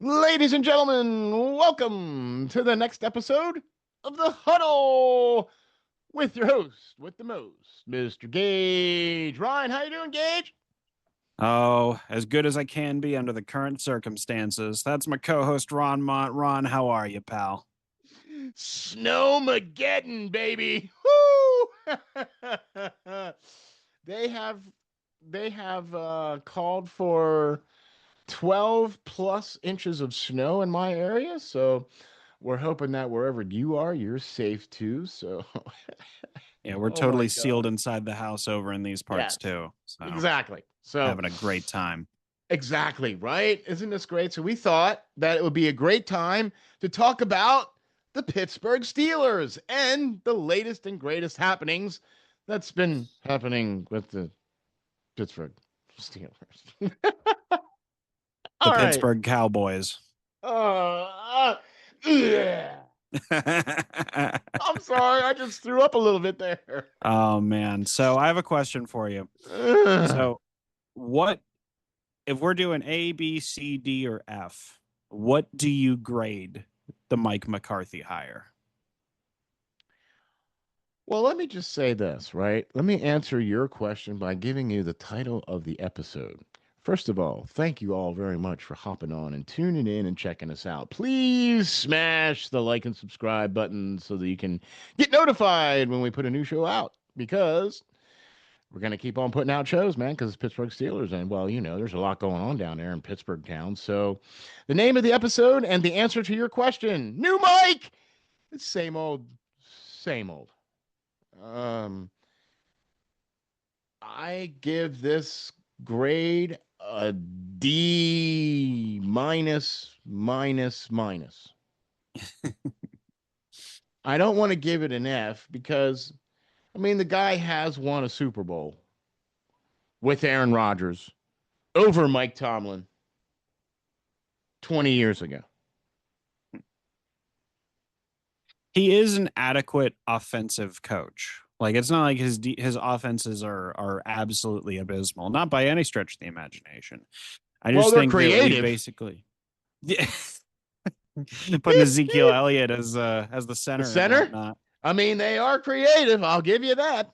Ladies and gentlemen, welcome to the next episode of the Huddle with your host, with the most, Mr. Gage. Ryan, how you doing, Gage? Oh, as good as I can be under the current circumstances. That's my co-host Ron Mont. Ron, how are you, pal? Snowmageddon, baby. Woo! they have called for 12 plus inches of snow in my area, so we're hoping that wherever you are, you're safe too. So, Yeah, we're oh my totally sealed God. inside the house over in these parts Yes, too. So, exactly. So, having a great time. exactly, right? Isn't this great? So, we thought that it would be a great time to talk about the Pittsburgh Steelers and the latest and greatest happenings that's been happening with the Pittsburgh Steelers. The All right. Pittsburgh Cowboys. Yeah. I'm sorry, I just threw up a little bit there. Oh man. So, I have a question for you. Ugh. So, what if we're doing A, B, C, D, or F? What do you grade the Mike McCarthy hire? Well, let me just say this, right? Let me answer your question by giving you the title of the episode. First of all, thank you all very much for hopping on and tuning in and checking us out. Please smash the like and subscribe button so that you can get notified when we put a new show out because we're going to keep on putting out shows, man, because it's Pittsburgh Steelers. And, well, there's a lot going on down there in Pittsburgh town. So, the name of the episode and the answer to your question, new Mike, it's same old, same old. Um, I give this grade a D minus, minus, minus. I don't want to give it an F because, I mean, the guy has won a Super Bowl with Aaron Rodgers over Mike Tomlin 20 years ago. He is an adequate offensive coach. Like it's not like his offenses are absolutely abysmal, not by any stretch of the imagination. I Well, just they're think that we creative. basically yeah, putting Ezekiel Elliott as the The center and center, whatnot, I mean, they are creative. I'll give you that.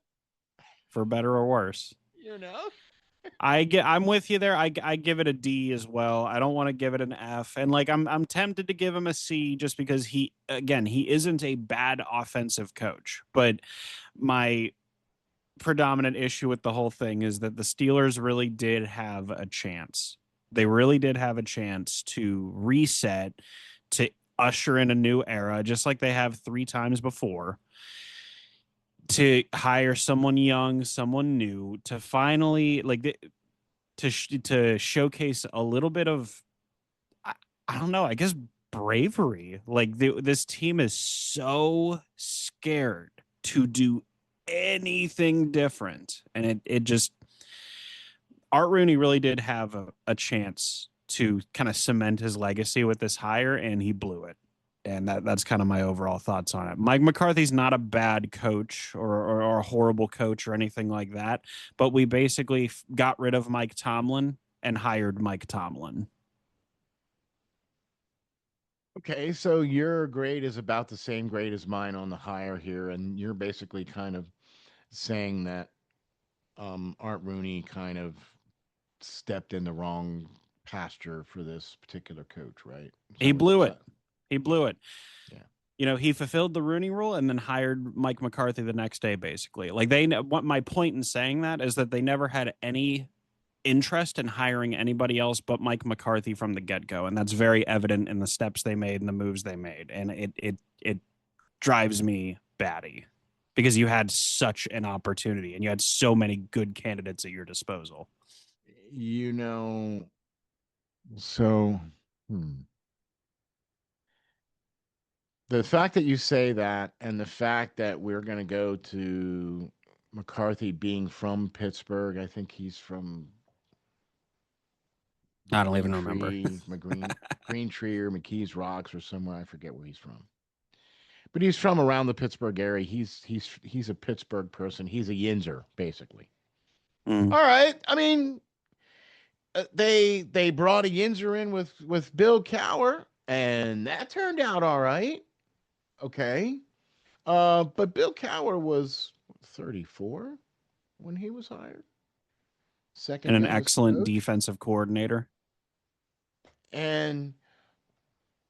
for better or worse. You know? I'm with you there. I give it a D as well. I don't want to give it an F. And like I'm tempted to give him a C just because he isn't a bad offensive coach. But my predominant issue with the whole thing is that the Steelers really did have a chance. They really did have a chance to reset, to usher in a new era, just like they have three times before, to hire someone young, someone new, to finally to showcase a little bit of I, I don't know, I guess bravery. Like this team is so scared to do anything different, and it just Art Rooney really did have a chance to kind of cement his legacy with this hire, and he blew it. And that's kind of my overall thoughts on it. Mike McCarthy's not a bad coach or a horrible coach or anything like that, but we basically got rid of Mike Tomlin and hired Mike Tomlin. Okay, so your grade is about the same grade as mine on the higher here, and you're basically kind of saying that Art Rooney kind of stepped in the wrong pasture for this particular coach, right? Is He that what you're blew it. saying? He Yeah, blew it. yeah. He fulfilled the Rooney rule and then hired Mike McCarthy the next day, basically. Like what my point in saying that is that they never had any interest in hiring anybody else but Mike McCarthy from the get-go, and that's very evident in the steps they made and the moves they made, and it drives me batty because you had such an opportunity and you had so many good candidates at your disposal. You know, so hmm. The fact that you say that and the fact that we're going to go to McCarthy being from Pittsburgh, I think he's from I don't Green even remember. Tree, Green Tree or McKees Rocks or somewhere. I forget where he's from. But he's from around the Pittsburgh area. He's a Pittsburgh person. He's a yinzer, basically. Mm. All right. I mean, they brought a yinzer in with Bill Cower, and that turned out all right. Okay. But Bill Cower was 34 when he was hired, second And an youngest excellent coach. defensive coordinator. And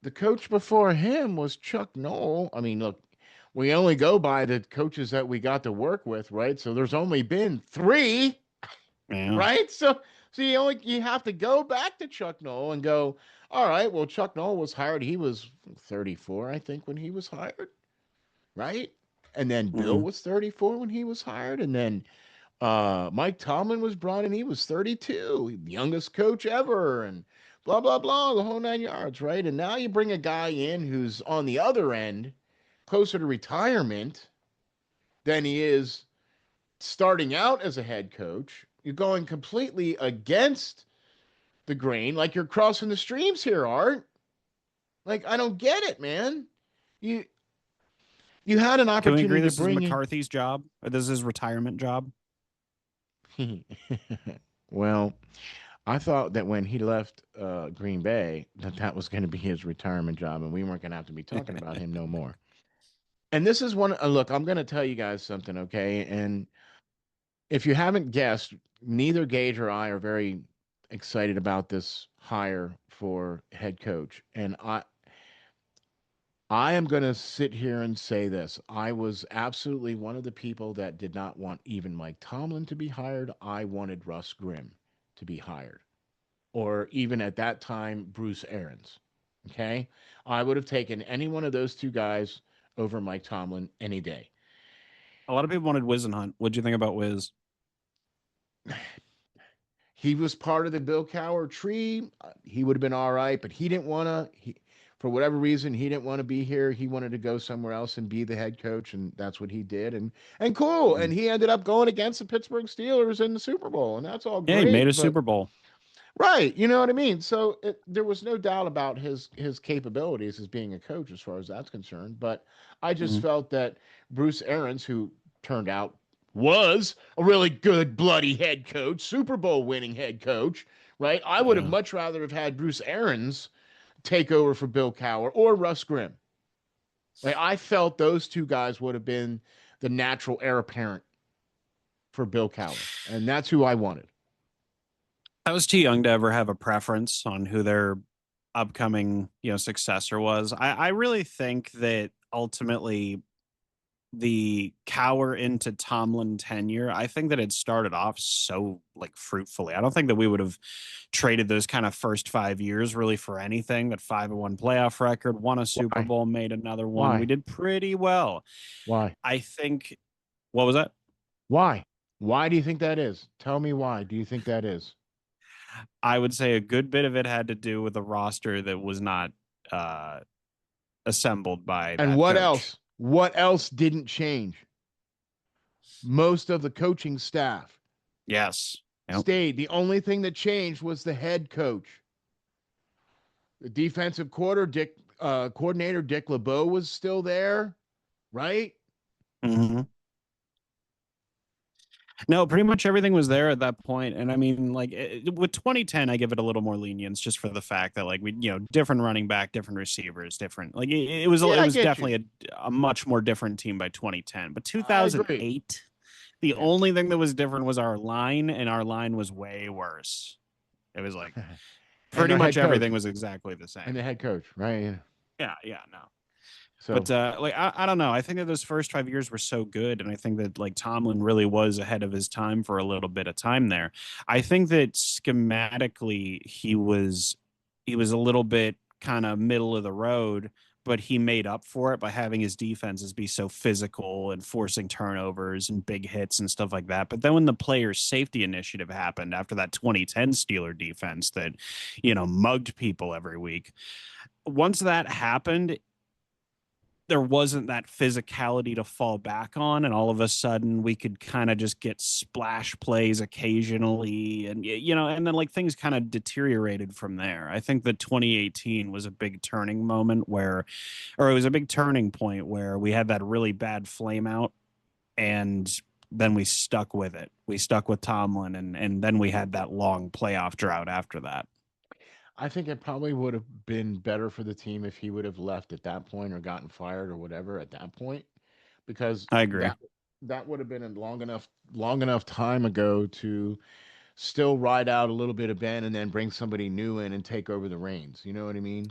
the coach before him was Chuck Noll. I mean, look, we only go by the coaches that we got to work with, right? So there's only been three, Yeah. right? So you have to go back to Chuck Noll and go, all right, well, Chuck Noll was hired. He was 34, I think, when he was hired, right? And then Bill Mm-hmm. was 34 when he was hired, and then Mike Tomlin was brought in. He was 32, youngest coach ever, and blah, blah, blah, the whole 9 yards, right? And now you bring a guy in who's on the other end, closer to retirement than he is starting out as a head coach. You're going completely against the grain, like you're crossing the streams here, Art. Like, I don't get it, man. You you had an Can we agree opportunity to this is bring McCarthy's job? Or this is his retirement job? in. Well, I thought that when he left Green Bay, that was going to be his retirement job, and we weren't going to have to be talking about him no more. And this is one. Look, I'm going to tell you guys something, okay? And if you haven't guessed, neither Gage or I are very excited about this hire for head coach. And I am going to sit here and say this. I was absolutely one of the people that did not want even Mike Tomlin to be hired. I wanted Russ Grimm to be hired, or even at that time, Bruce Arians. Okay. I would have taken any one of those two guys over Mike Tomlin any day. A lot of people wanted Wiz and Hunt. What'd you think about Wiz? He was part of the Bill Cowher tree. He would have been all right, but he didn't want to. For whatever reason, he didn't want to be here. He wanted to go somewhere else and be the head coach, and that's what he did. And cool. And Mm. he ended up going against the Pittsburgh Steelers in the Super Bowl, and that's all Yeah, he made a great. But Super Bowl. right, you know what I mean. So there was no doubt about his capabilities as being a coach, as far as that's concerned. But I just Mm. felt that Bruce Arians, who turned out was a really good bloody head coach, Super Bowl winning head coach, right? I would have Yeah. much rather have had Bruce Arians take over for Bill Cowher or Russ Grimm. Like, I felt those two guys would have been the natural heir apparent for Bill Cowher, and that's who I wanted. I was too young to ever have a preference on who their upcoming, successor was. I really think that ultimately the Cower into Tomlin tenure, I think that it started off so like fruitfully. I don't think that we would have traded those kind of first 5 years really for anything. That 5-1 playoff record, won a Super Why? Bowl, made another one. We Why? did pretty well. Why? I think, what was that? Why? Why do you think that is? Tell me why do you think that is? I would say a good bit of it had to do with a roster that was not uh, assembled by And that what coach. else? What else didn't change? Most of the coaching staff Yes. Yep. stayed. The only thing that changed was the head coach. The defensive coordinator Dick LeBeau was still there, right? Hmm. No, pretty much everything was there at that point. And I mean, like with 2010, I give it a little more lenience just for the fact that like we, different running back, different receivers, different. Like it was Yeah, it I was get you. definitely a much more different team by 2010. But I agree. 2008, the Yeah. only thing that was different was our line, and our line was way worse. It was like And pretty their much head coach everything was exactly the and same. the head coach, right? Yeah, yeah, no. So But like I don't know. I think that those first 5 years were so good, and I think that like Tomlin really was ahead of his time for a little bit of time there. I think that schematically he was a little bit kind of middle of the road, but he made up for it by having his defenses be so physical and forcing turnovers and big hits and stuff like that. But then when the player safety initiative happened after that 2010 Steeler defense that mugged people every week, once that happened, there wasn't that physicality to fall back on, and all of a sudden we could kind of just get splash plays occasionally, and and then like things kind of deteriorated from there. I think that 2018 was a big turning moment where, or it was a big turning point where we had that really bad flame out, and then we stuck with it. We stuck with Tomlin, and then we had that long playoff drought after that. I think it probably would have been better for the team if he would have left at that point or gotten fired or whatever at that point, because I agree. that would have been a long enough time ago to still ride out a little bit of Ben and then bring somebody new in and take over the reins. You know what I mean?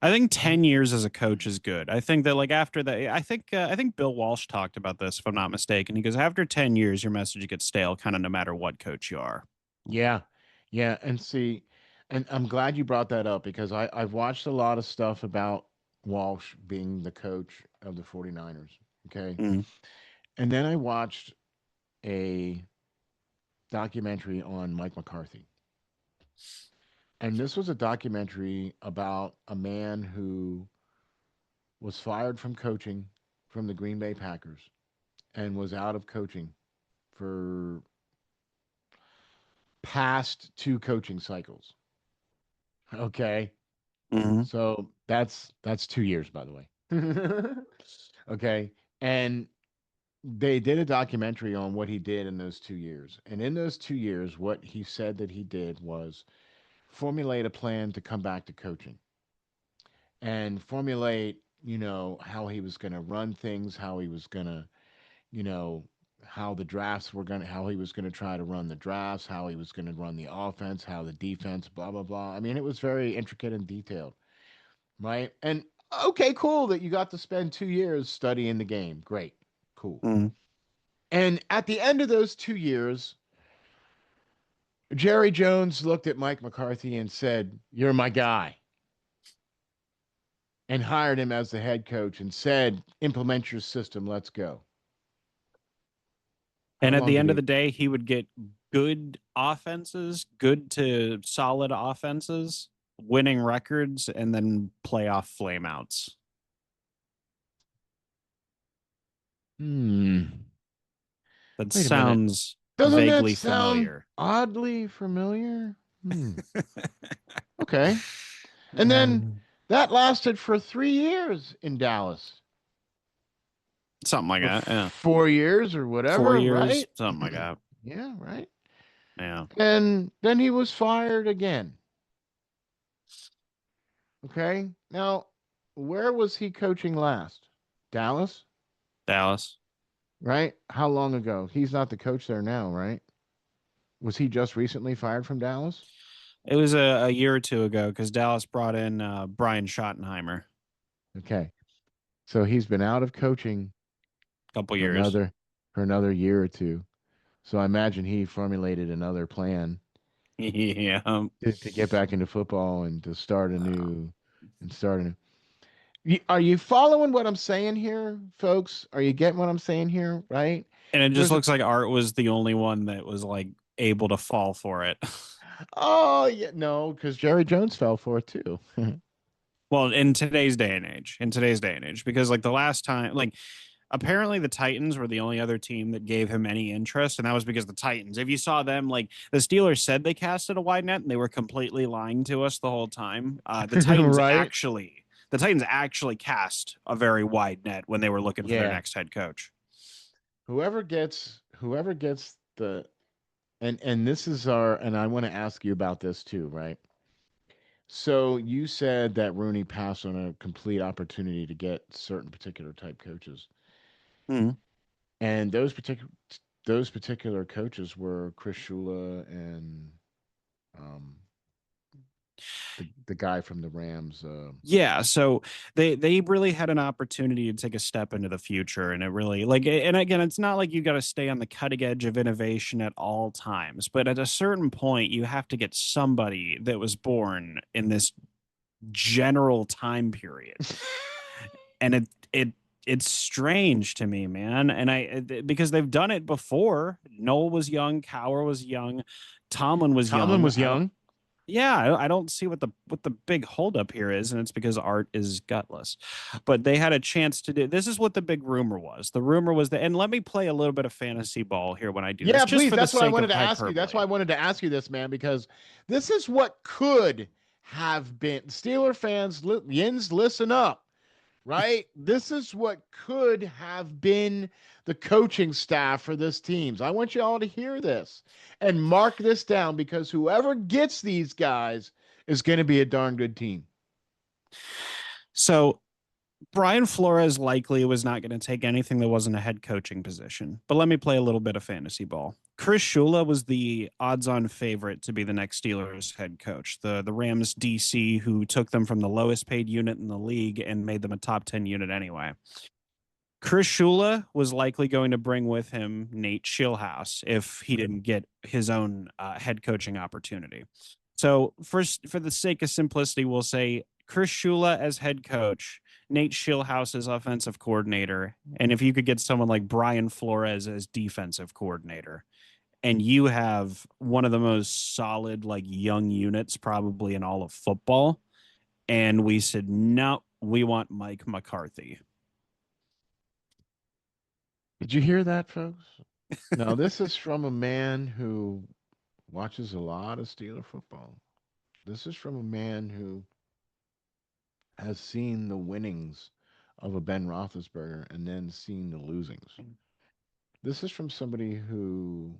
I think 10 years as a coach is good. I think that like after that, I think Bill Walsh talked about this if I'm not mistaken. He goes, after 10 years, your message gets stale, kind of no matter what coach you are. Yeah. Yeah. And see, and I'm glad you brought that up because I've watched a lot of stuff about Walsh being the coach of the 49ers. Okay. Mm, And then I watched a documentary on Mike McCarthy. And this was a documentary about a man who was fired from coaching from the Green Bay Packers and was out of coaching for past two coaching cycles. Okay. mm, So that's 2 years, by the way. Okay. And they did a documentary on what he did in those 2 years. And in those 2 years, what he said that he did was formulate a plan to come back to coaching and formulate, how he was going to run things, how he was going to, you know, how the drafts were going to, how he was going to try to run the drafts, how he was going to run the offense, how the defense, blah, blah, blah. I mean, it was very intricate and detailed, right? And okay, cool that you got to spend 2 years studying the game. Great, cool. mm. And at the end of those 2 years, Jerry Jones looked at Mike McCarthy and said, "You're my guy," and hired him as the head coach and said, "Implement your system. Let's go." How And at long the did end of he? the day, he would get good offenses, good to solid offenses, winning records, and then playoff flameouts. Hmm. That Wait a minute. sounds Doesn't that vaguely sound familiar. oddly familiar? Hmm. Okay. And then Um, that lasted for 3 years in Dallas, Something like or that. Yeah. 4 years, or 4 whatever, years, right? something like that. Yeah, right. Yeah. And then he was fired again. Okay. Now, where was he coaching last? Dallas, Dallas. right? How long ago? He's not the coach there now, right? Was he just recently fired from Dallas? It was a year or two ago because Dallas brought in Brian Schottenheimer Okay. So he's been out of coaching a couple for years. another year or two. So I imagine he formulated another plan Yeah. to get back into football and to start a new. Are you following what I'm saying here, folks? Are you getting what I'm saying here? Right? And it just There's a looks like Art was the only one that was like able to fall for it. Oh yeah, no, because Jerry Jones fell for it too. Well, in today's day and age, because like the last time, like apparently the Titans were the only other team that gave him any interest, and that was because the Titans, if you saw them, like the Steelers said they casted a wide net, and they were completely lying to us the whole time. Right? The Titans actually cast a very wide net when they were looking for their Yeah. next head coach. Whoever gets the and this is our and I want to ask you about this too, right? So you said that Rooney passed on a complete opportunity to get certain particular type coaches. Mhm. And those particular coaches were Chris Shula and um the guy from the Rams. Yeah, so they really had an opportunity to take a step into the future, and it really like and again, it's not like you got to stay on the cutting edge of innovation at all times, but at a certain point, you have to get somebody that was born in this general time period, and it's strange to me, man, and because they've done it before. Noel was young, Cower was young, Tomlin was Tomlin young. was young. Yeah, I don't see what the big holdup here is, and it's because Art is gutless. But they had a chance to do this. Is what the big rumor was. The rumor was that, and let me play a little bit of fantasy ball here when I do this, Yeah, just please. for the That's what I sake wanted of to ask you. That's why hyperbole. I wanted to ask you this, man, because this is what could have been. Steeler fans, yins, listen up. right? This is what could have been the coaching staff for this teams. I want you all to hear this and mark this down because whoever gets these guys is going to be a darn good team. So Brian Flores likely was not going to take anything that wasn't a head coaching position. But let me play a little bit of fantasy ball. Chris Shula was the odds-on favorite to be the next Steelers head coach, the Rams DC, who took them from the lowest paid unit in the league and made them a top 10 unit anyway. Chris Shula was likely going to bring with him Nate Schillhouse if he didn't get his own head coaching opportunity. So, first, for the sake of simplicity, we'll say Chris Shula as head coach, Nate Schillhouse as offensive coordinator, and if you could get someone like Brian Flores as defensive coordinator, and you have one of the most solid like young units probably in all of football, and we said no, we want Mike McCarthy. Did you hear that, folks? Now, this is from a man who watches a lot of Steeler football. This is from a man who has seen the winnings of a Ben Roethlisberger and then seen the losings. This is from somebody who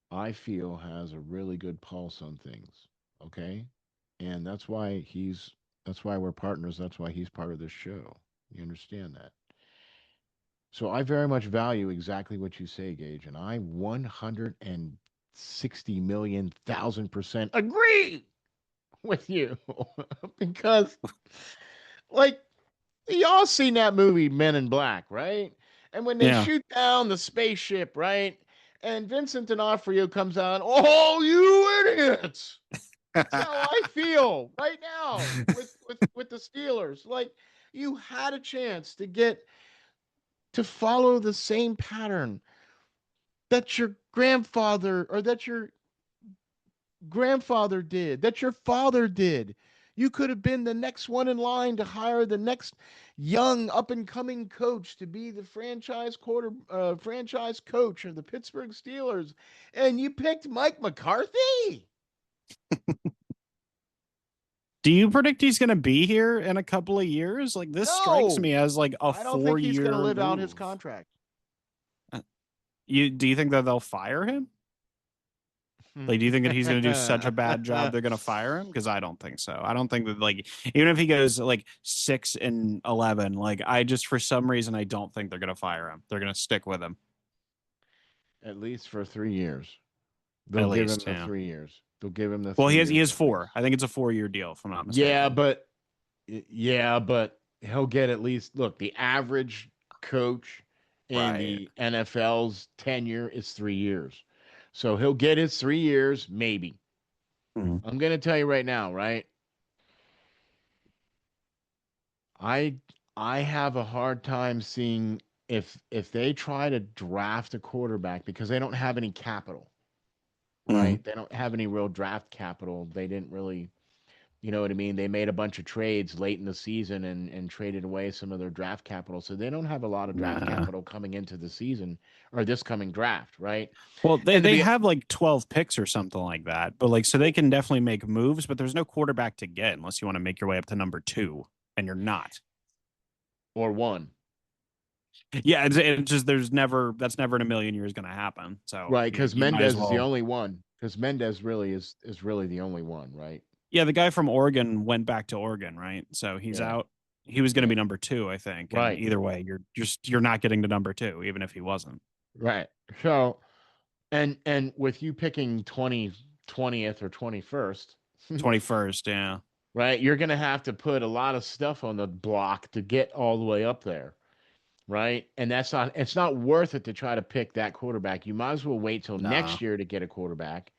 I feel has a really good pulse on things. Okay. And that's why we're partners. That's why he's part of this show. You understand that? So I very much value exactly what you say, Gage. And I 160,000,000% agree with you because, like, y'all seen that movie Men in Black, right? And when they Yeah. shoot down the spaceship, right? And Vincent D'Onofrio comes out, "Oh, you idiots!" That's how I feel right now with the Steelers. Like you had a chance to get to follow the same pattern that your grandfather or that your grandfather did, that your father did. You could have been the next one in line to hire the next young up and coming coach to be the franchise coach of the Pittsburgh Steelers, and you picked Mike McCarthy. Do you predict he's going to be here in a couple of years? Like this strikes No, me as like a I don't think he's going to 4-year live out his move. contract. You do you think that they'll fire him? Like, do you think that he's going to do such a bad job they're going to fire him? Because I don't think so. I don't think that like even if he goes like 6-11, like I just for some reason I don't think they're going to fire him. They're going to stick with him At least for 3 years. They'll at give him least. the Yeah. 3 years. They'll give him the Well, three he years has at 4. least. I think it's a 4-year deal if I'm not Yeah, mistaken. but yeah, but he'll get at least look, the average coach in Right. the NFL's tenure is 3 years. So he'll get his 3 years, maybe. Mhm. I'm gonna tell you right now, right? I I have a hard time seeing if they try to draft a quarterback because they don't have any capital, Mhm. right? They don't have any real draft capital. They didn't really, you know what I mean? They made a bunch of trades late in the season and traded away some of their draft capital. So they don't have a lot of draft Nah. capital coming into the season or this coming draft, right? Well, they And to they be have like 12 picks or something like that, but like so they can definitely make moves, but there's no quarterback to get unless you want to make your way up to number 2, and you're not. or one, Yeah, it's just there's never that's never in a million years going to happen. So right? you, Because you might as Mendez is the well. only one. Because Mendez really is really the only one, right? Yeah, the guy from Oregon went back to Oregon, right? So he's Yeah, out. He was going to yeah, be number 2, I think. And right, either way, you're not getting to number 2, even if he wasn't right. So and with you picking 20th or 21st, 21st. Yeah. right? You're gonna have to put a lot of stuff on the block to get all the way up there, right? And it's not worth it to try to pick that quarterback. You might as well wait till Nah. next year to get a quarterback,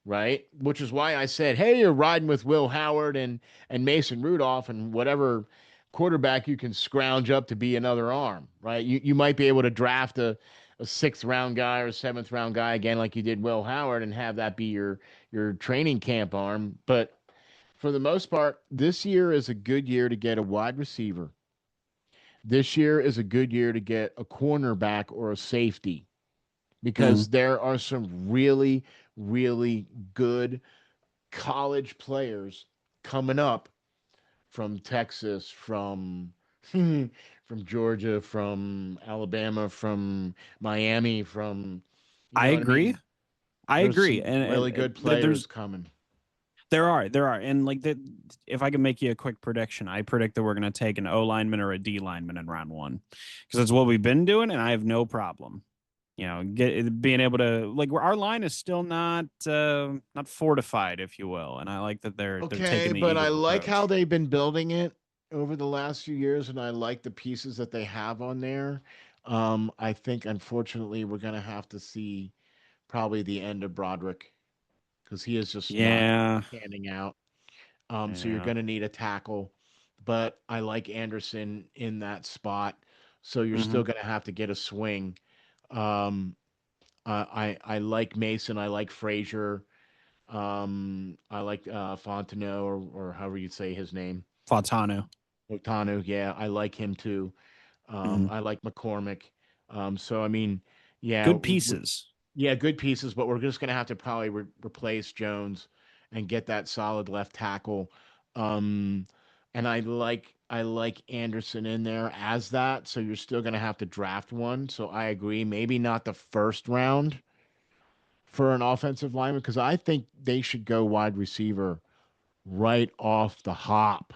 right? Which is why I said, hey, you're riding with Will Howard and Mason Rudolph and whatever quarterback you can scrounge up to be another arm, right? You might be able to draft a sixth round guy or seventh round guy again, like you did Will Howard, and have that be your training camp arm. But for the most part, this year is a good year to get a wide receiver. This year is a good year to get a cornerback or a safety Mhm. because there are some really, really good college players coming up from Texas, from from Georgia, from Alabama, from Miami, from, you I know what I agree. mean? I There's agree, some and, really good there's players coming. there are, and like that. If I can make you a quick prediction, I predict that we're going to take an O lineman or a D lineman in round one, because that's what we've been doing, and I have no problem. Being able to like our line is still not fortified, if you will, and I like that they're Okay, taking the but I Eagle like how approach. they've been building it over the last few years, and I like the pieces that they have on there. I think, unfortunately, we're going to have to see probably the end of Broderick because he is just not Yeah, panning out. So you're yeah. going to need a tackle, but I like Anderson in that spot. So you're still Hmm. going to have to get a swing. Um, I like Mason. I like Frazier. I like Fontenot or however you say his name. Fatanu. Otanu, yeah, I like him too. Hmm. I like McCormick. So I mean, yeah, Good pieces. yeah, good pieces, but we're just gonna have to probably replace Jones and get that solid left tackle. Um, and I like Anderson in there as that. So you're still gonna have to draft one. So I agree, maybe not the first round for an offensive lineman because I think they should go wide receiver right off the hop.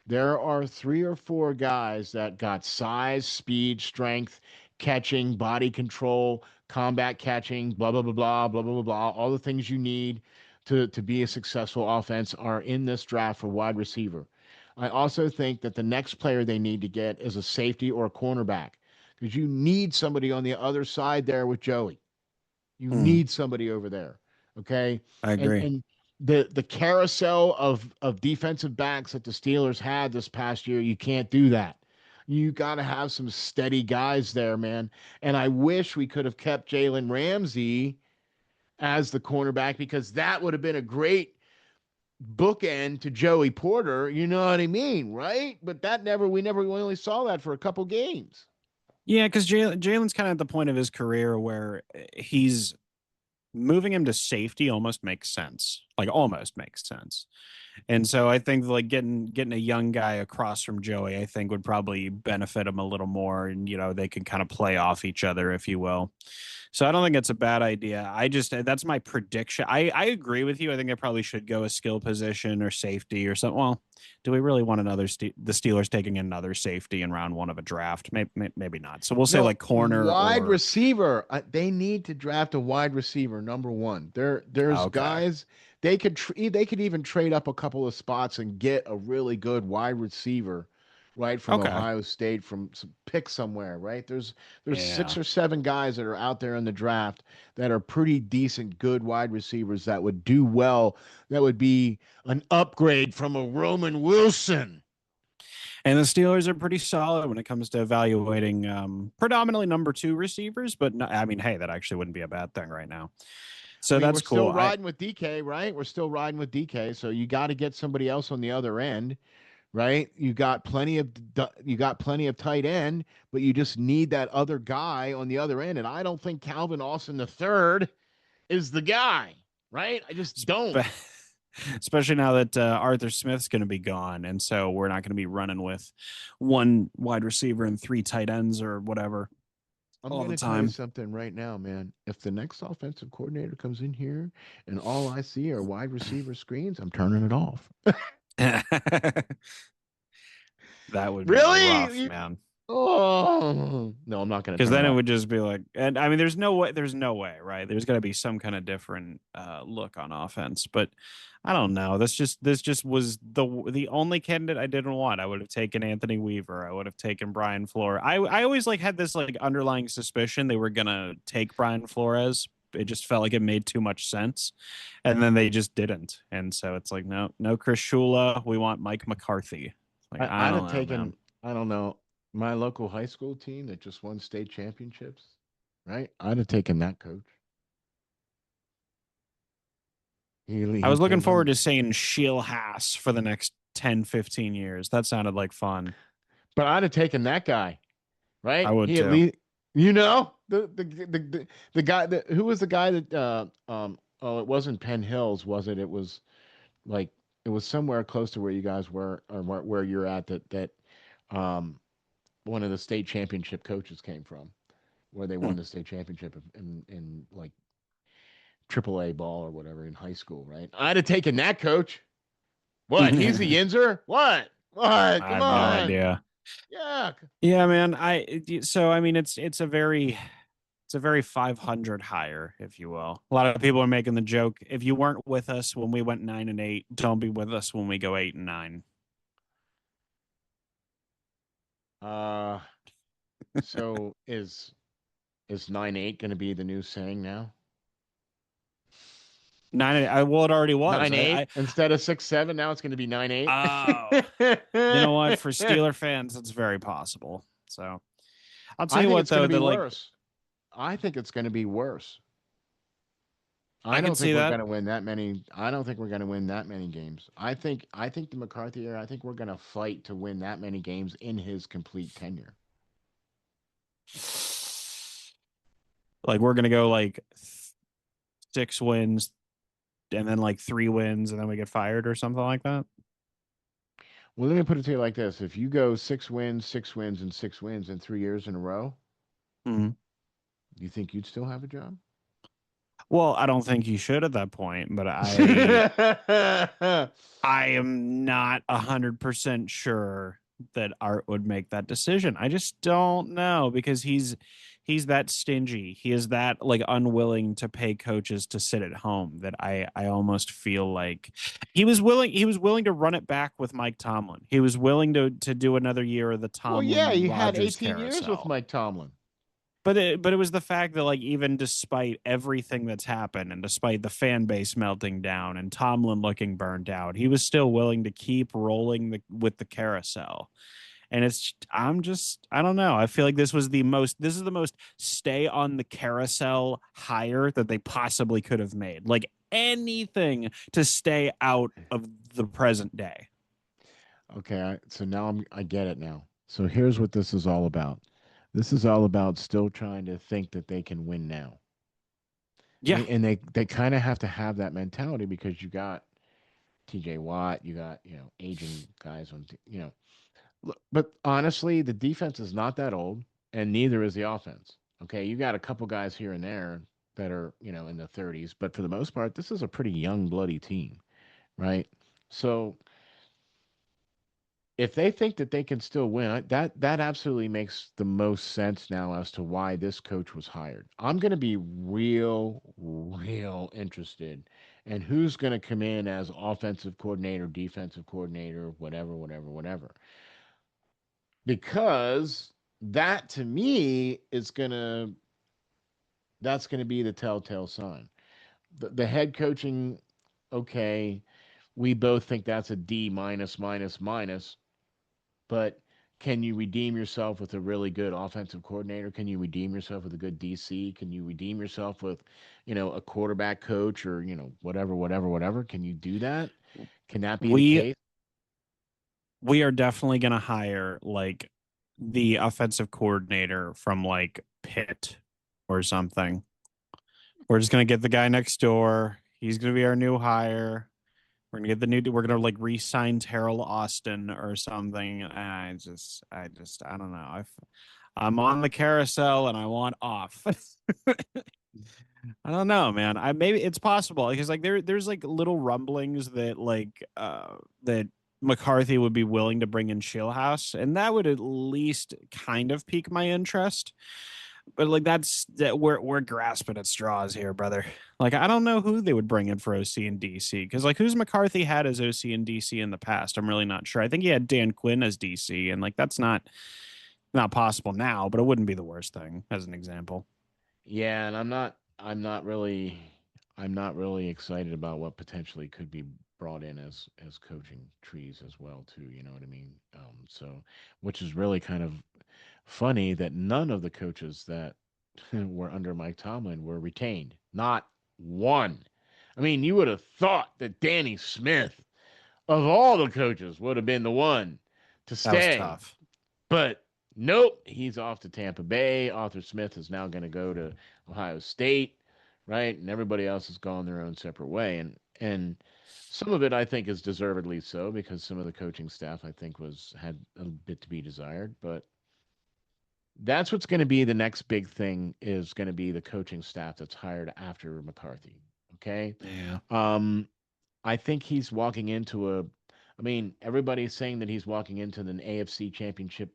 There are three or four guys that got size, speed, strength, catching, body control, combat catching, blah blah blah blah blah blah blah blah. All the things you need to be a successful offense are in this draft for wide receiver. I also think that the next player they need to get is a safety or a cornerback because you need somebody on the other side there with Joey. You Hmm. need somebody over there. Okay. I And agree. and the carousel of defensive backs that the Steelers had this past year, you can't do that. You got to have some steady guys there, man. And I wish we could have kept Jalen Ramsey as the cornerback because that would have been a great bookend to Joey Porter. You know what I mean, right? But we only saw that for a couple games. Yeah, because Jalen's kind of at the point of his career where he's moving him to safety almost makes sense. Like almost makes sense. And so I think like getting a young guy across from Joey, I think would probably benefit him a little more, and they can kind of play off each other, if you will. So I don't think it's a bad idea. I just that's my prediction. I agree with you. I think they probably should go a skill position or safety or something. Well, do we really want the Steelers taking another safety in round one of a draft? Maybe not. So we'll say No, like corner wide or receiver. They need to draft a wide receiver, number one. There's okay, guys they could even trade up a couple of spots and get a really good wide receiver, right from okay, Ohio State, from some pick somewhere, right? There's six yeah. or seven guys that are out there in the draft that are pretty decent, good wide receivers that would do well. That would be an upgrade from a Roman Wilson. And the Steelers are pretty solid when it comes to evaluating predominantly number two receivers, but no, I mean, hey, that actually wouldn't be a bad thing right now. I So mean, we're that's still cool. riding with DK, right? We're still riding with DK, so you got to get somebody else on the other end, right? You got plenty of tight end, but you just need that other guy on the other end, and I don't think Calvin Austin the third is the guy, right? I just don't. Especially now that Arthur Smith's going to be gone, and so we're not going to be running with one wide receiver and three tight ends or whatever I'm all going the to tell you time. something right now, man. If the next offensive coordinator comes in here and all I see are wide receiver screens, I'm turning it off. That would be rough, Really? man. Oh, no, I'm not going to Because turn it then it off. would just be like, and I mean, there's no way, right? There's got to be some kind of different look on offense, but I don't know. This just was the only candidate I didn't want. I would have taken Anthony Weaver. I would have taken Brian Flores. I always like had this like underlying suspicion they were gonna take Brian Flores. It just felt like it made too much sense, and then they just didn't. And so it's like, no, Chris Shula. We want Mike McCarthy. Like I I'd don't have know, man. taken, I don't know, my local high school team that just won state championships, right? I'd have taken that coach. I He was looking came forward from, to seeing Sheil Haas for the next 10, 15 years. That sounded like fun. but I'd have taken that guy, I right? would He at too. least, the guy that who was the guy that oh, it wasn't Penn Hills, was it? It was like it was somewhere close to where you guys were or where you're at um, one of the state championship coaches came from, where they Hmm. won the state championship in like AAA ball or whatever in high school, right? I'd have taken that coach. What? He's the I Yinzer? What? What? Come have no on. idea. Yeah. Yeah, man. So I mean, it's a very 500 higher, if you will. A lot of people are making the joke: if you weren't with us when we went 9-8, don't be with us when we go 8-9. Uh, so is 9-8 going to be the new saying now? 9, well, it already was. 9-8 instead of 6-7. Now it's going to be 9-8. Oh, you know what? For Steeler fans, it's very possible. So I'll tell I you think what, it's going though, to be that like worse. I think it's going to be worse. I I could don't think see we're that. going to win that many. I don't think we're going to win that many games. I think the McCarthy era. I think we're going to fight to win that many games in his complete tenure. Like we're gonna go like 6 wins and then like 3 wins and then we get fired or something like that. Well, let me put it to you like this: if you go 6 wins, 6 wins, and 6 wins in 3 years in a row, Mhm. you think you'd still have a job? Well, I don't think you should at that point, but I am not 100% sure that Art would make that decision. I just don't know because he's that stingy. He is that like unwilling to pay coaches to sit at home that I almost feel like he was willing to run it back with Mike Tomlin. He was willing to do another year of the Well, yeah, Tomlin you had Rogers 18 years with carousel. Mike Tomlin. But it was the fact that like even despite everything that's happened and despite the fan base melting down and Tomlin looking burned out, he was still willing to keep rolling with the carousel. And I don't know. I feel like this is the most stay on the carousel hire that they possibly could have made. Like anything to stay out of the present day. Okay, so now I get it now. So here's what this is all about. This is all about still trying to think that they can win now. Yeah. And they kind of have to have that mentality because you got TJ Watt, you got, aging guys on, but honestly, the defense is not that old and neither is the offense. Okay, you got a couple guys here and there that are, in the 30s, but for the most part, this is a pretty young bloody team, right? So, if they think that they can still win, that absolutely makes the most sense now as to why this coach was hired. I'm going to be real interested in who's going to come in as offensive coordinator, defensive coordinator, whatever, whatever, whatever. Because that to me is going to that's going to be the telltale sign. The head coaching, okay, we both think that's a D minus minus minus. But can you redeem yourself with a really good offensive coordinator? Can you redeem yourself with a good DC? Can you redeem yourself with, a quarterback coach or, whatever, whatever, whatever? Can you do that? Can that be the We case? we are definitely going to hire like the offensive coordinator from like Pitt or something. We're just going to get the guy next door. He's going to be our new hire. We're going to like re-sign Terrell Austin or something. I don't know. I'm on the carousel and I want off. I don't know, man. Maybe it's possible because like there's like little rumblings that that McCarthy would be willing to bring in Shieldhouse, and that would at least kind of pique my interest. But like we're grasping at straws here, brother. Like I don't know who they would bring in for OC and DC because like who's McCarthy had as OC and DC in the past? I'm really not sure. I think he had Dan Quinn as DC, and like that's not possible now, but it wouldn't be the worst thing as an example. Yeah, and I'm not really excited about what potentially could be brought in as coaching trees as well too, you know what I mean? So which is really kind of funny that none of the coaches that were under Mike Tomlin were retained. Not one. I mean, you would have thought that Danny Smith, of all the coaches, would have been the one to That was stay. tough. But nope, he's off to Tampa Bay. Arthur Smith is now going to go to Ohio State, right? And everybody else has gone their own separate way. And Some of it, I think, is deservedly so because some of the coaching staff, I think, had a bit to be desired. But that's what's going to be the next big thing is going to be the coaching staff that's hired after McCarthy. Okay. Yeah. Um, I think he's walking into a. I mean, everybody's saying that he's walking into the AFC Championship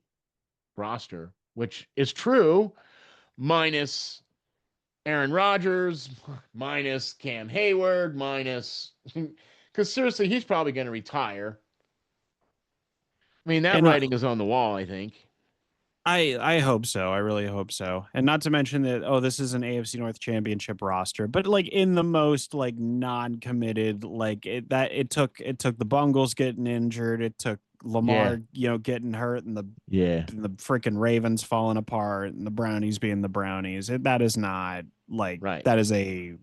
roster, which is true, minus Aaron Rodgers, minus Cam Hayward, minus. Because seriously, he's probably going to retire. I mean, that And writing is on the wall, I think. I hope so. I really hope so. And not to mention that this is an AFC North Championship roster, but like in the most like non-committed like it took the Bungles getting injured, it took Yeah. Lamar, getting hurt Yeah. and the freaking Ravens falling apart and the Brownies being the Brownies. That is not like Right. that is a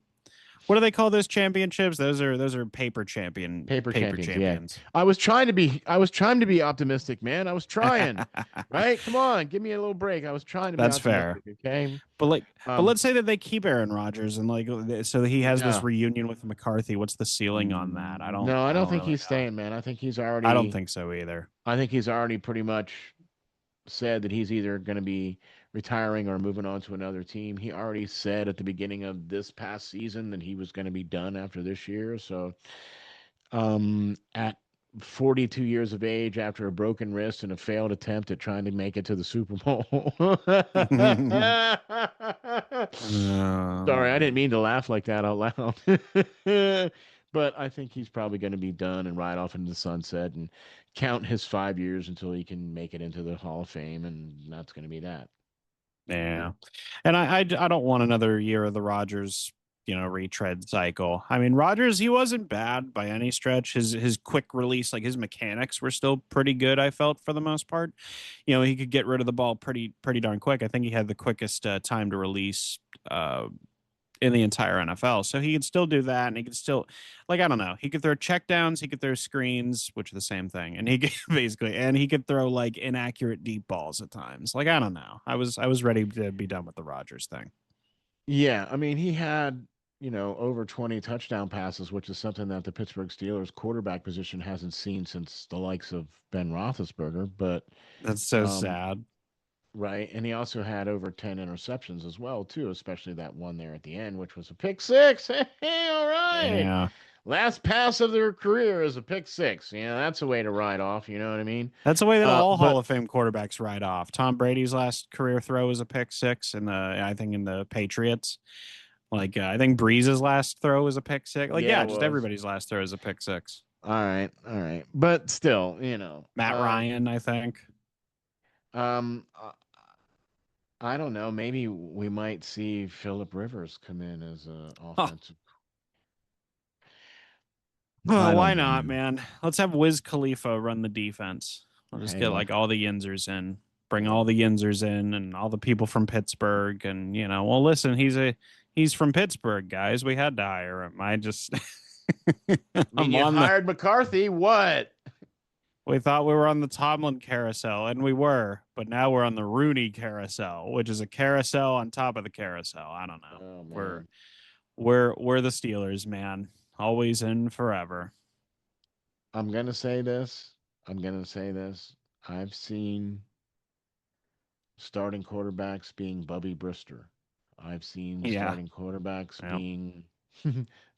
what do they call those championships? Those are Paper paper champions, yeah. champions. I was trying to be optimistic, man. I was trying. Right? Come on, give me a little break. I was trying to be That's fair. optimistic, okay? But Um let's say that they keep Aaron Rodgers and like so he has this no. reunion with McCarthy. What's the ceiling on that? No, I I don't don't think really he's know. staying, man. I don't think so either. I think he's already pretty much said that he's either going to be retiring or moving on to another team. He already said at the beginning of this past season that he was going to be done after this year. So, at 42 years of age, after a broken wrist and a failed attempt at trying to make it to the Super Bowl. Sorry, I didn't Um, mean to laugh like that out loud. But I think he's probably going to be done and ride off into the sunset and count his 5 years until he can make it into the Hall of Fame, and that's going to be that. yeah, and I don't want another year of the Rodgers retread cycle. I mean, Rodgers, he wasn't bad by any stretch. His quick release, like his mechanics were still pretty good. I felt for the most part. He could get rid of the ball pretty darn quick. I think he had the quickest time to release uh, in the entire NFL. So he could still do that, and he could still, like, I don't know, he could throw checkdowns, he could throw screens, which are the same thing, and he could basically, and he could throw like inaccurate deep balls at times. Like, I don't know, I was ready to be done with the Rodgers thing. Yeah, I mean, he had, over 20 touchdown passes, which is something that the Pittsburgh Steelers quarterback position hasn't seen since the likes of Ben Roethlisberger. But, That's so um, sad. right. And he also had over 10 interceptions as well, too, especially that one there at the end, which was a pick six. Hey, all right. Yeah, Last pass of their career is a pick six. Yeah, that's a way to ride off. You know what I mean? that's the way that all Hall But of Fame quarterbacks ride off. Tom Brady's last career throw was a pick six, and I think in the Patriots. Like I think Breeze's last throw was a pick six. Like yeah, yeah, it just was. everybody's last throw is a pick six. All right. All right. But still, Matt Ryan, I think. um, uh, I don't know. Maybe we might see Philip Rivers come in as an offensive. Oh, I why don't not, know. man? Let's have Wiz Khalifa run the defense. We'll just Hey, get look. like all the Yinzers in, bring all the Yinzers in, and all the people from Pittsburgh. And well, listen, he's from Pittsburgh, guys. We had to hire him. I just, I mean, I'm you on the. hired McCarthy. What? We thought we were on the Tomlin carousel, and we were, but now we're on the Rooney carousel, which is a carousel on top of the carousel. I don't know. Oh We're man, we're the Steelers, man. Always and forever. I'm gonna say this. I'm gonna say this. I've seen starting quarterbacks being Bubby Brister. I've seen Yeah. starting quarterbacks Yeah. being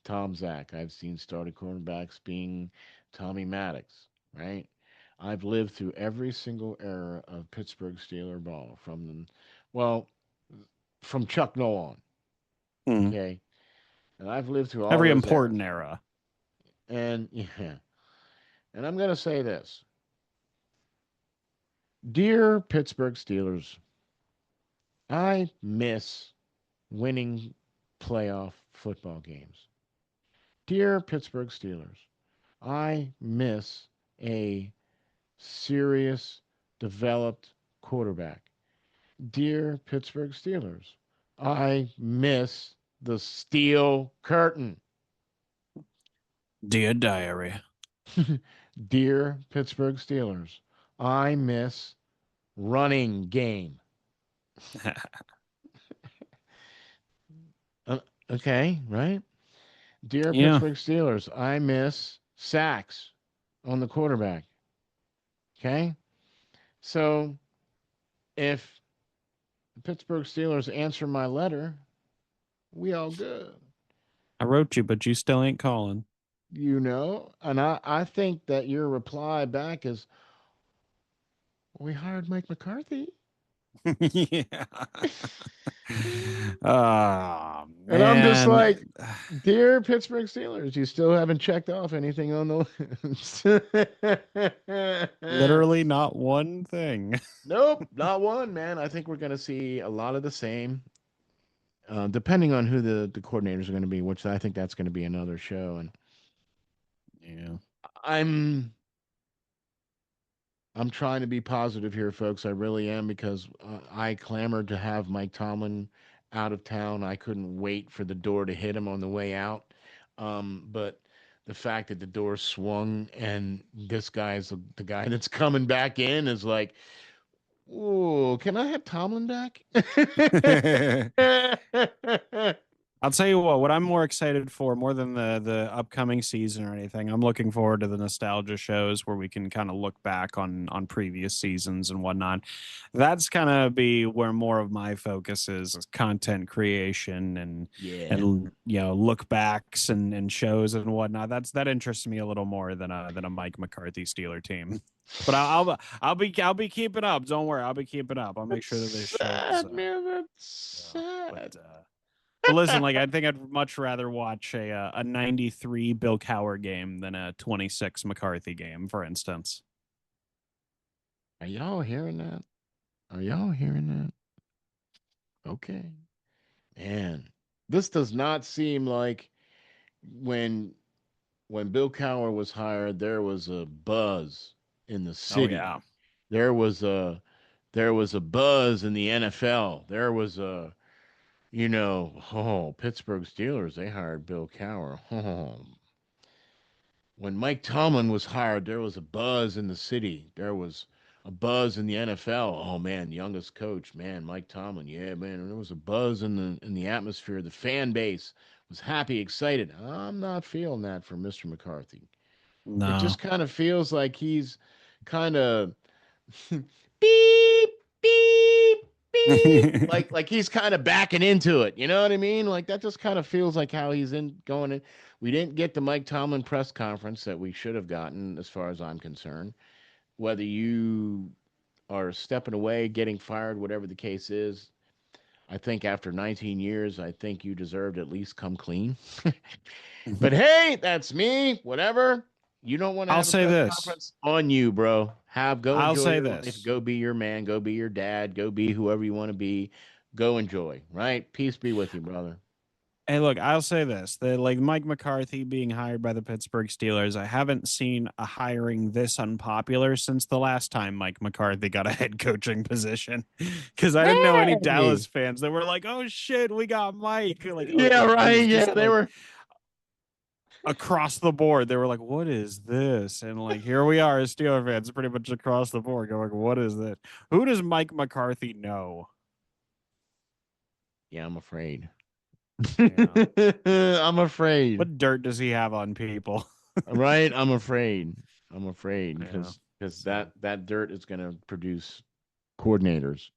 Tom Zach. I've seen starting quarterbacks being Tommy Maddox, right? I've lived through every single era of Pittsburgh Steeler ball well, from Chuck Noll on, Mhm. okay? And I've lived through all Every those important eras. era. And yeah, and I'm going to say this. Dear Pittsburgh Steelers, I miss winning playoff football games. Dear Pittsburgh Steelers, I miss a serious, developed quarterback. Dear Pittsburgh Steelers, I miss the steel curtain. Dear diary. Dear Pittsburgh Steelers, I miss running game. Uh, okay, right? Dear Yeah. Pittsburgh Steelers, I miss sacks on the quarterback. Okay? So if the Pittsburgh Steelers answer my letter, we all good. I wrote you, but you still ain't calling. And I think that your reply back is, we hired Mike McCarthy. Yeah. Oh And I'm just man. like, dear Pittsburgh Steelers, you still haven't checked off anything on the list. Literally not one thing. Nope, not one, man. I think we're going to see a lot of the same, depending on who the coordinators are going to be, which I think that's going to be another show. And Yeah. I'm I'm trying to be positive here, folks. I really am because I clamored to have Mike Tomlin out of town. I couldn't wait for the door to hit him on the way out. But the fact that the door swung and this guy is the guy that's coming back in is like, ooh, can I have Tomlin back? I'll tell you what I'm more excited for, more than the upcoming season or anything. I'm looking forward to the nostalgia shows where we can kind of look back on previous seasons and whatnot. That's kind of be where more of my focus is content creation Yeah. and look backs and shows and whatnot. That interests me a little more than a Mike McCarthy Steeler team. But I'll be keeping up. Don't worry, I'll be keeping up. I'll make That's sure that this shows. sad, man. That's Yeah, sad. but listen, like I think I'd much rather watch a 93 Bill Cowher game than a 26 McCarthy game, for instance. Are y'all hearing that? Are y'all hearing that? Okay. Man, this does not seem like when Bill Cowher was hired, there was a buzz in the Oh city. yeah. There was a buzz in the NFL. There was Pittsburgh Steelers, they hired Bill Cowher. Oh, when Mike Tomlin was hired, there was a buzz in the city. There was a buzz in the NFL. Oh man, youngest coach, man, Mike Tomlin. Yeah, man, there was a buzz in the atmosphere. The fan base was happy, excited. I'm not feeling that from Mr. McCarthy. It No. just kind of feels like he's kind of beep beep beep like he's kind of backing into it, you know what I mean? Like that just kind of feels like how he's in going in. We didn't get the Mike Tomlin press conference that we should have gotten, as far as I'm concerned. Whether you are stepping away, getting fired, whatever the case is, I think after 19 years, I think you deserve to at least come clean. But hey, that's me. Whatever. You don't want to I'll have a say press this. conference on you, bro. Go I'll enjoy say your life. this. Go be your man. Go be your dad. Go be whoever you want to be. Go enjoy. Right? Peace be with you, brother. Hey, look, I'll say this. The like Mike McCarthy being hired by the Pittsburgh Steelers, I haven't seen a hiring this unpopular since the last time Mike McCarthy got a head coaching position. Because I didn't know any Hey. Dallas fans that were like, "Oh shit, we got Mike!" Yeah, It right. was Yeah, just they like were. across the board. They were like, "What is this?" And like, here we are as Steeler fans, pretty much across the board, going, "What is this? Who does Mike McCarthy know?" Yeah, I'm afraid. Yeah. I'm afraid. What dirt does he have on people? Right? I'm afraid. I'm afraid Yeah. because So. that dirt is going to produce coordinators,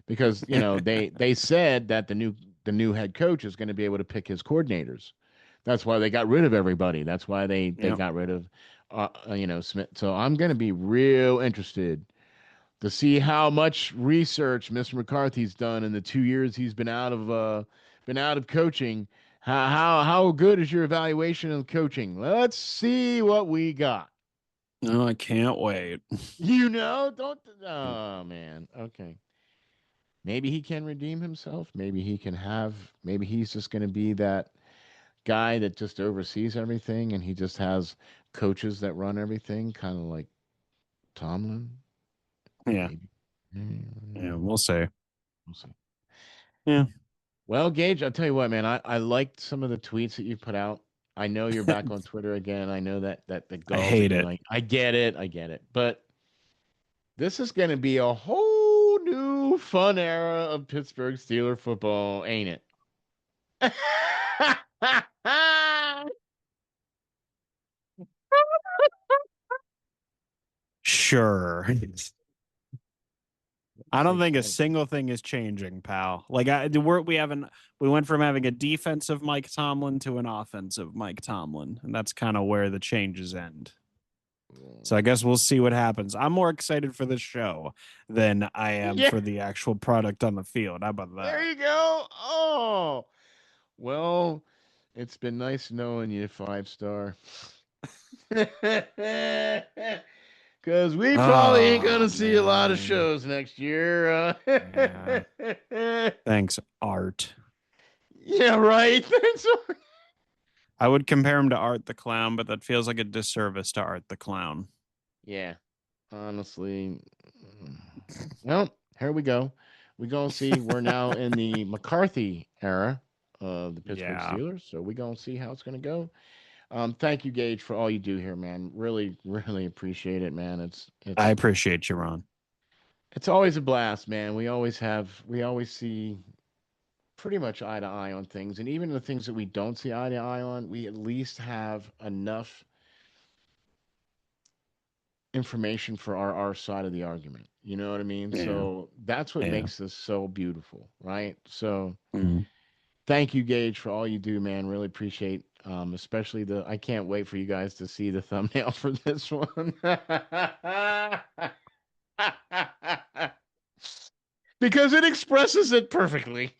because they said that the new head coach is going to be able to pick his coordinators. That's why they got rid of everybody. That's why they Yep. got rid of Smith. So I'm going to be real interested to see how much research Mr. McCarthy's done in the 2 years he's been out of coaching. How good is your evaluation of coaching? Let's see what we got. No, I can't wait. Don't. Oh man. Okay. Maybe he can redeem himself. Maybe he's just going to be that guy that just oversees everything, and he just has coaches that run everything, kind of like Tomlin. Yeah. Maybe. Yeah. Mm, We'll see. we'll see. Yeah. Well, Gage, I'll tell you what, man. I liked some of the tweets that you put out. I know you're back on Twitter again. I know that the I gulls that hate you it. like. I get it. I get it. But this is going to be a whole new fun era of Pittsburgh Steeler football, ain't it? Sure. I don't think a Six. single thing is changing, pal. Like we went from having a defensive Mike Tomlin to an offensive Mike Tomlin, and that's kind of where the changes end. So I guess we'll see what happens. I'm more excited for this show than I am Yeah, for the actual product on the field. How about there that? you go. Oh, well, it's been nice knowing you, 5 star. Because we probably ain't Oh gonna see a lot of man. shows next year. Yeah. Thanks, Art. Yeah, right. I would compare him to Art the Clown, but that feels like a disservice to Art the Clown. Yeah, honestly. Well, here we go. We gonna see. We're now in the McCarthy era of the Pittsburgh Yeah. Steelers, so we gonna see how it's gonna go. Thank you, Gage, for all you do here, man. Really, really appreciate it, man. It's I it's appreciate you, Ron. it's always a blast, man. We always see pretty much eye to eye on things, and even the things that we don't see eye to eye on, we at least have enough information for our side of the argument. You know what I mean? Yeah. So that's what Yeah. makes this so beautiful, right? So Mm. thank you, Gage, for all you do, man. Really appreciate, especially the. I can't wait for you guys to see the thumbnail for this one. Because it expresses it perfectly.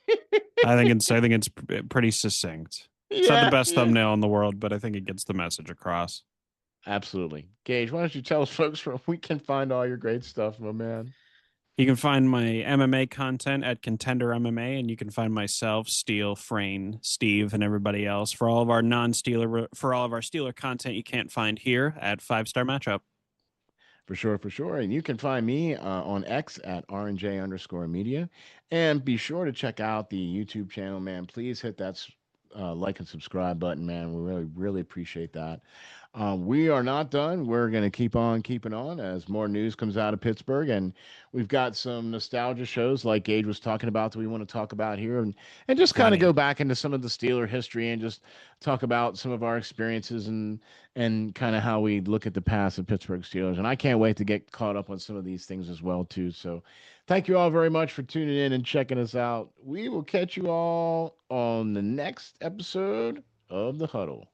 I think it's pretty succinct. It's not the Yeah, best yeah. thumbnail in the world, but I think it gets the message across. Absolutely. Gage, why don't you tell us, folks, where we can find all your great stuff, my man? You can find my MMA content at Contender MMA, and you can find myself, Steel, Frayne, Steve, and everybody else for all of our Steeler content you can't find here at 5 Star Matchup. For sure, for sure. And you can find me on X at RNJ underscore media. And be sure to check out the YouTube channel, man. Please hit that like and subscribe button, man. We really, really appreciate that. We are not done. We're going to keep on keeping on as more news comes out of Pittsburgh. And we've got some nostalgia shows like Gage was talking about that we want to talk about here and just kind of go Plenty. back into some of the Steeler history and just talk about some of our experiences and kind of how we look at the past of Pittsburgh Steelers. And I can't wait to get caught up on some of these things as well, too. So thank you all very much for tuning in and checking us out. We will catch you all on the next episode of The Huddle.